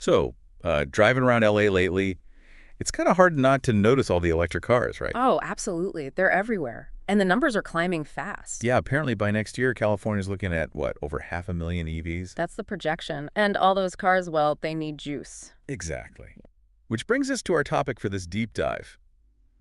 So, driving around LA lately, it's kind of hard not to notice all the electric cars, right? Oh, absolutely. They're everywhere. And the numbers are climbing fast. Yeah, apparently by next year, California's looking at, what, over 500,000 EVs? That's the projection. And all those cars, well, they need juice. Exactly. Which brings us to our topic for this deep dive.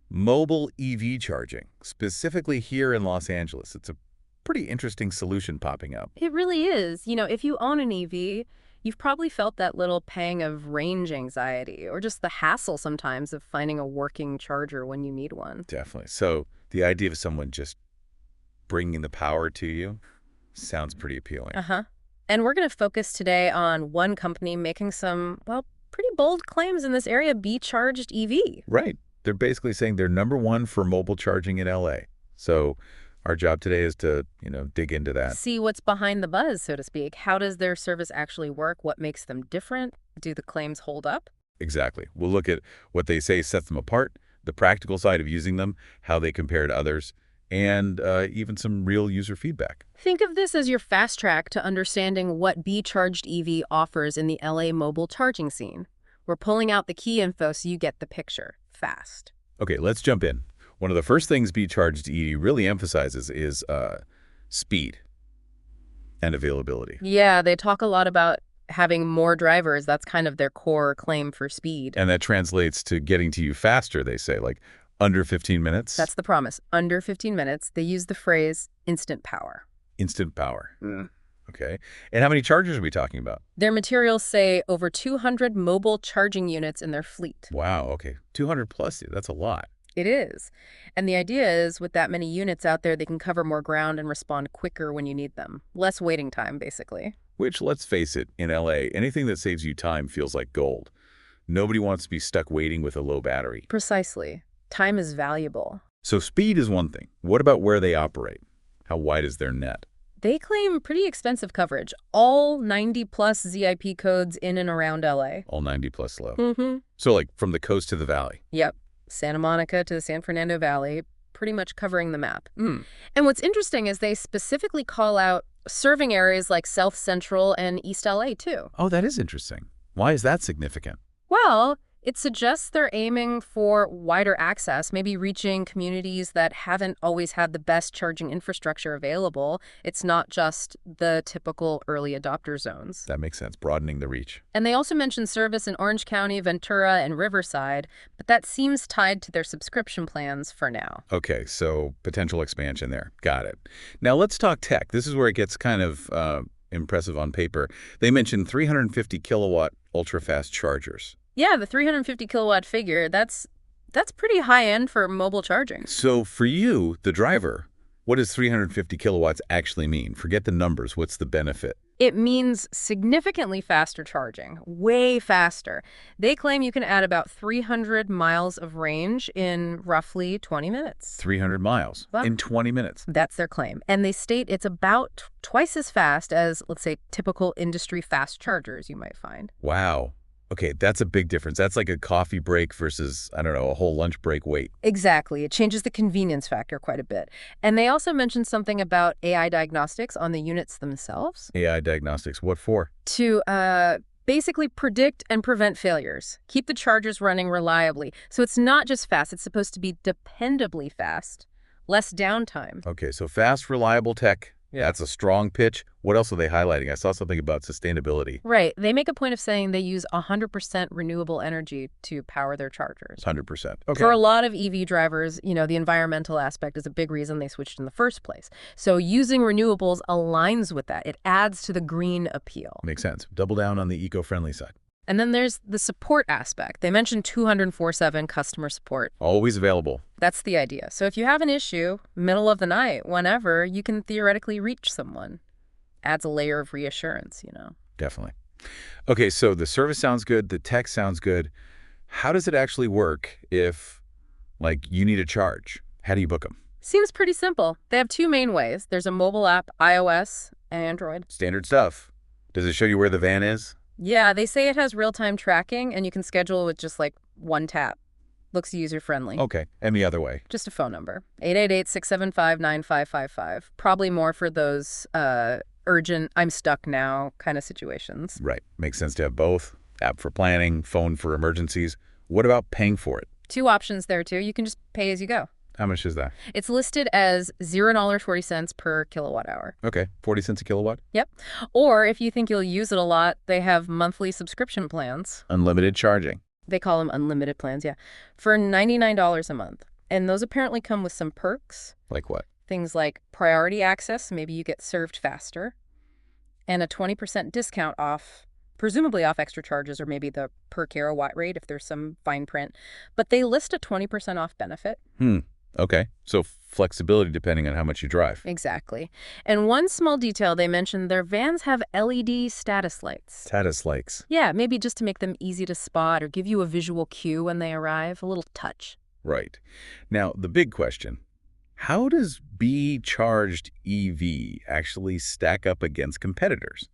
Mobile EV charging, specifically here in Los Angeles. It's a pretty interesting solution popping up. It really is. If you own an EV, you've probably felt that little pang of range anxiety or just the hassle sometimes of finding a working charger when you need one. Definitely. So the idea of someone just bringing the power to you sounds pretty appealing. Uh-huh. And we're going to focus today on one company making some, well, pretty bold claims in this area, BeeCharged EV. Right. They're basically saying they're #1 for mobile charging in LA. So our job today is to, dig into that. See what's behind the buzz, so to speak. How does their service actually work? What makes them different? Do the claims hold up? Exactly. We'll look at what they say sets them apart, the practical side of using them, how they compare to others, and even some real user feedback. Think of this as your fast track to understanding what BeeCharged EV offers in the LA mobile charging scene. We're pulling out the key info so you get the picture fast. Okay, let's jump in. One of the first things BeeCharged EV really emphasizes is speed and availability. Yeah, they talk a lot about having more drivers. That's kind of their core claim for speed. And that translates to getting to you faster, they say, like under 15 minutes. That's the promise. Under 15 minutes, they use the phrase instant power. Instant power. Okay. And how many chargers are we talking about? Their materials say over 200 mobile charging units in their fleet. Wow, okay. 200 plus, that's a lot. It is. And the idea is with that many units out there, they can cover more ground and respond quicker when you need them. Less waiting time, basically. Which, let's face it, in LA, anything that saves you time feels like gold. Nobody wants to be stuck waiting with a low battery. Precisely. Time is valuable. So speed is one thing. What about where they operate? How wide is their net? They claim pretty expensive coverage. All 90-plus ZIP codes in and around LA. All 90 plus low. Mm-hmm. So like from the coast to the valley. Yep. Santa Monica to the San Fernando Valley, pretty much covering the map. And what's interesting is they specifically call out serving areas like South Central and East LA, too. Oh, that is interesting. Why is that significant? Well, it suggests they're aiming for wider access, maybe reaching communities that haven't always had the best charging infrastructure available. It's not just the typical early adopter zones. That makes sense, broadening the reach. And they also mention service in Orange County, Ventura, and Riverside, but that seems tied to their subscription plans for now. Okay, so potential expansion there. Got it. Now let's talk tech. This is where it gets kind of impressive on paper. They mentioned 350 kilowatt ultra-fast chargers. Yeah, the 350 kilowatt figure, that's pretty high end for mobile charging. So for you, the driver, what does 350 kilowatts actually mean? Forget the numbers. What's the benefit? It means significantly faster charging, way faster. They claim you can add about 300 miles of range in roughly 20 minutes. 300 miles in 20 minutes. That's their claim. And they state it's about twice as fast as, let's say, typical industry fast chargers you might find. Wow. Okay, that's a big difference. That's like a coffee break versus, I don't know, a whole lunch break wait. Exactly. It changes the convenience factor quite a bit. And they also mentioned something about AI diagnostics on the units themselves. AI diagnostics, what for? To basically predict and prevent failures. Keep the chargers running reliably. So it's not just fast. It's supposed to be dependably fast. Less downtime. Okay, so fast, reliable tech. Yeah. That's a strong pitch. What else are they highlighting? I saw something about sustainability. Right. They make a point of saying they use 100% renewable energy to power their chargers. 100%. Okay. For a lot of EV drivers, the environmental aspect is a big reason they switched in the first place. So using renewables aligns with that. It adds to the green appeal. Makes sense. Double down on the eco-friendly side. And then there's the support aspect. They mentioned 24/7 customer support. Always available. That's the idea. So if you have an issue, middle of the night, whenever, you can theoretically reach someone. Adds a layer of reassurance, Definitely. Okay, so the service sounds good. The tech sounds good. How does it actually work if, you need a charge? How do you book them? Seems pretty simple. They have two main ways. There's a mobile app, iOS and Android. Standard stuff. Does it show you where the van is? Yeah, they say it has real-time tracking, and you can schedule with just one tap. Looks user-friendly. Okay, and the other way? Just a phone number, 888-675-9555. Probably more for those urgent, I'm stuck now kind of situations. Right. Makes sense to have both. App for planning, phone for emergencies. What about paying for it? 2 options there, too. You can just pay as you go. How much is that? It's listed as $0.40 per kilowatt hour. Okay, 40 cents a kilowatt? Yep. Or if you think you'll use it a lot, they have monthly subscription plans. Unlimited charging. They call them unlimited plans, yeah, for $99 a month. And those apparently come with some perks. Like what? Things like priority access, maybe you get served faster, and a 20% discount off, presumably off extra charges or maybe the per kilowatt rate if there's some fine print. But they list a 20% off benefit. Okay. So flexibility depending on how much you drive. Exactly. And one small detail they mentioned, their vans have LED status lights. Status likes. Yeah, maybe just to make them easy to spot or give you a visual cue when they arrive, a little touch. Right. Now, the big question, how does BeeCharged EV actually stack up against competitors?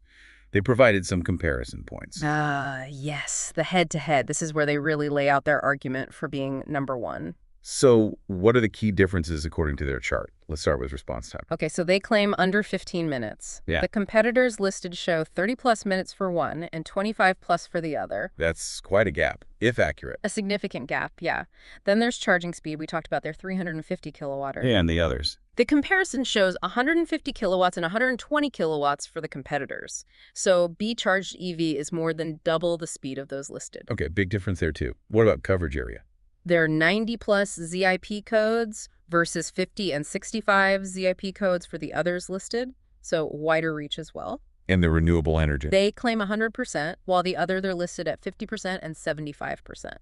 They provided some comparison points. Yes, the head-to-head. This is where they really lay out their argument for being number one. So what are the key differences according to their chart? Let's start with response time. Okay, so they claim under 15 minutes. Yeah. The competitors listed show 30-plus minutes for one and 25-plus for the other. That's quite a gap, if accurate. A significant gap, yeah. Then there's charging speed. We talked about their 350 kilowatt. And the others. The comparison shows 150 kilowatts and 120 kilowatts for the competitors. So BeeCharged EV is more than double the speed of those listed. Okay, big difference there too. What about coverage area? There are 90-plus ZIP codes versus 50 and 65 ZIP codes for the others listed, so wider reach as well. And the renewable energy? They claim 100%, while the other they're listed at 50% and 75%.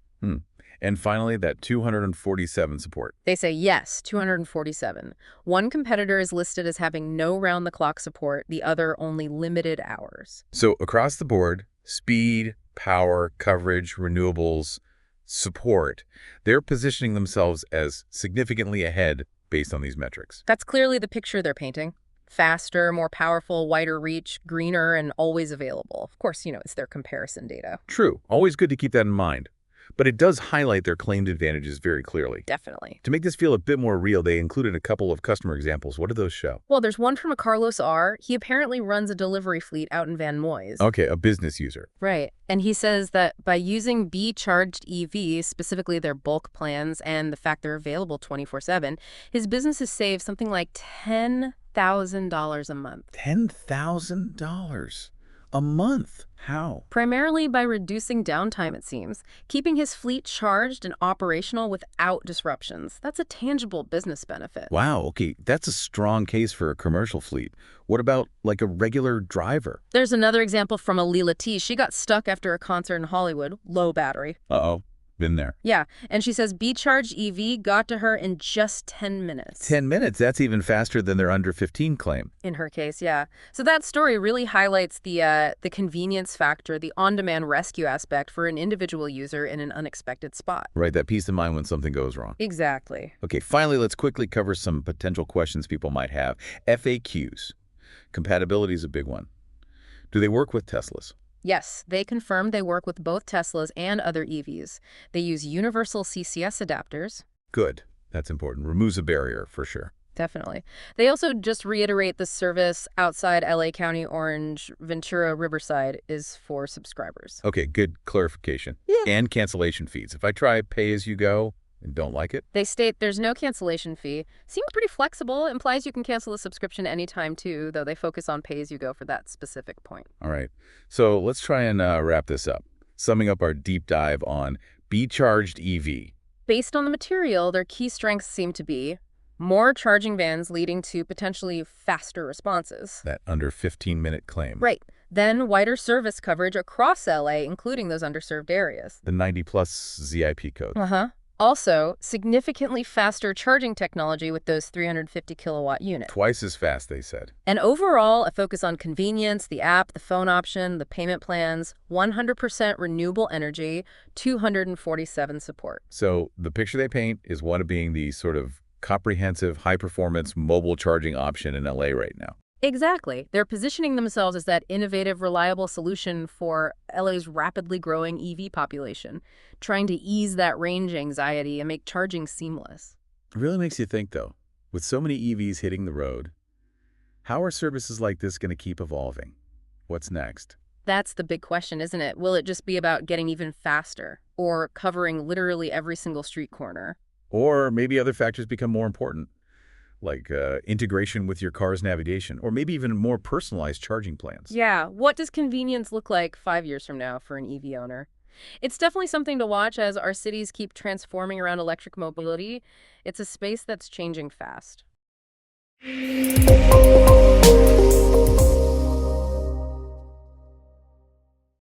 And finally, that 247 support. They say yes, 247. One competitor is listed as having no round-the-clock support, the other only limited hours. So across the board, speed, power, coverage, renewables, support, they're positioning themselves as significantly ahead based on these metrics. That's clearly the picture they're painting. Faster, more powerful, wider reach, greener, and always available. Of course, it's their comparison data. True. Always good to keep that in mind. But it does highlight their claimed advantages very clearly. Definitely. To make this feel a bit more real, they included a couple of customer examples. What do those show? Well, there's one from a Carlos R. He apparently runs a delivery fleet out in Van Nuys. Okay, a business user. Right. And he says that by using BeeCharged EV, specifically their bulk plans and the fact they're available 24/7, his business has saved something like $10,000 a month. $10,000 a month? How? Primarily by reducing downtime, it seems, keeping his fleet charged and operational without disruptions. That's a tangible business benefit. Wow, okay, that's a strong case for a commercial fleet. What about, like, a regular driver? There's another example from Alila T. She got stuck after a concert in Hollywood. Low battery. Uh-oh. Been there. Yeah, and she says BeeCharged EV got to her in just 10 minutes. 10 minutes? That's even faster than their under 15 claim. In her case, yeah. So that story really highlights the convenience factor, the on-demand rescue aspect for an individual user in an unexpected spot. Right, that peace of mind when something goes wrong. Exactly. Okay, finally, let's quickly cover some potential questions people might have. FAQs. Compatibility is a big one. Do they work with Teslas? Yes, they confirmed they work with both Teslas and other EVs. They use universal CCS adapters. Good. That's important. Removes a barrier, for sure. Definitely. They also just reiterate the service outside LA County, Orange, Ventura, Riverside is for subscribers. Okay, good clarification. Yeah. And cancellation fees. If I try pay-as-you-go and don't like it? They state there's no cancellation fee. Seems pretty flexible. Implies you can cancel a subscription anytime, too, though they focus on pay-as-you-go for that specific point. All right. So let's try and wrap this up. Summing up our deep dive on BeeCharged EV. Based on the material, their key strengths seem to be more charging vans leading to potentially faster responses. That under 15-minute claim. Right. Then wider service coverage across LA, including those underserved areas. The 90-plus ZIP code. Also, significantly faster charging technology with those 350 kilowatt units. Twice as fast, they said. And overall, a focus on convenience, the app, the phone option, the payment plans, 100% renewable energy, 247 support. So the picture they paint is one of being the sort of comprehensive, high-performance mobile charging option in LA right now. Exactly. They're positioning themselves as that innovative, reliable solution for LA's rapidly growing EV population, trying to ease that range anxiety and make charging seamless. It really makes you think, though, with so many EVs hitting the road, how are services like this going to keep evolving? What's next? That's the big question, isn't it? Will it just be about getting even faster or covering literally every single street corner? Or maybe other factors become more important, like integration with your car's navigation, or maybe even more personalized charging plans. Yeah, what does convenience look like 5 years from now for an EV owner? It's definitely something to watch as our cities keep transforming around electric mobility. It's a space that's changing fast.